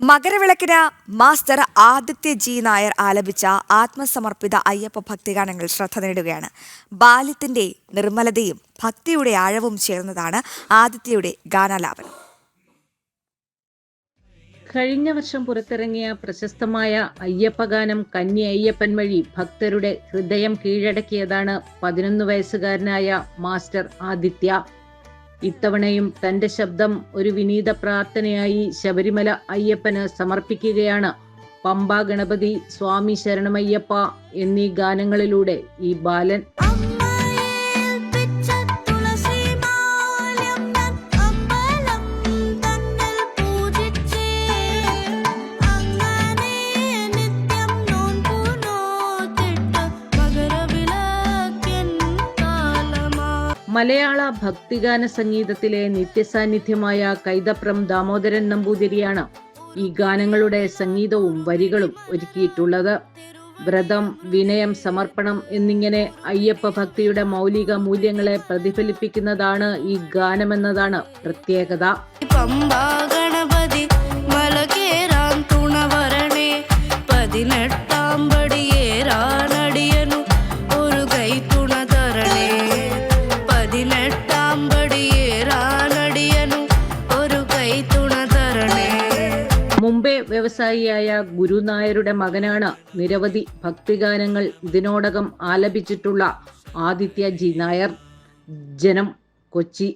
മകരവിളക്കിന് master Aditya G Nair ആലപിച്ച ആത്മസമർപ്പിത അയ്യപ്പ ഭക്തിഗാനങ്ങൾ ശ്രദ്ധ നേടുകയാണ്. ബാല്യത്തിന്റെ നിർമ്മലതയും ഭക്തിയുടെ ആഴവും ചേർന്നതാണ് ആദിത്യയുടെ ഗാനാലാപനം. കഴിഞ്ഞ വർഷം പുറത്തിറങ്ങിയ പ്രശസ്തമായ അയ്യപ്പഗാനം കന്നി അയ്യപ്പൻ വഴി ഭക്തരുടെ ഹൃദയം കീഴടക്കിയതാണ് 11 വയസ്സുകാരനായ മാസ്റ്റർ ആദിത്യ. ഇത്തവണയും തന്റെ ശബ്ദം ഒരു വിനീത പ്രാർത്ഥനയായി ശബരിമല അയ്യപ്പന് സമർപ്പിക്കുകയാണ്. പമ്പ ഗണപതി, സ്വാമി ശരണമയ്യപ്പ എന്നീ ഗാനങ്ങളിലൂടെ ഈ ബാലൻ. മലയാള ഭക്തിഗാന സംഗീതത്തിലെ നിത്യസാന്നിധ്യമായ കൈതപ്രം ദാമോദരൻ നമ്പൂതിരിയാണ് ഈ ഗാനങ്ങളുടെ സംഗീതവും വരികളും ഒരുക്കിയിട്ടുള്ളത്. വ്രതം, വിനയം, സമർപ്പണം എന്നിങ്ങനെ അയ്യപ്പ ഭക്തിയുടെ മൗലിക മൂല്യങ്ങളെ പ്രതിഫലിപ്പിക്കുന്നതാണ് ഈ ഗാനമെന്നതാണ് പ്രത്യേകത. മുംബൈ വ്യവസായിയായ ഗുരുനായരുടെ മകനാണ് നിരവധി ഭക്തിഗാനങ്ങൾ ഇതിനോടകം ആലപിച്ചിട്ടുള്ള ആദിത്യ ജി നായർ. ജനം, കൊച്ചി.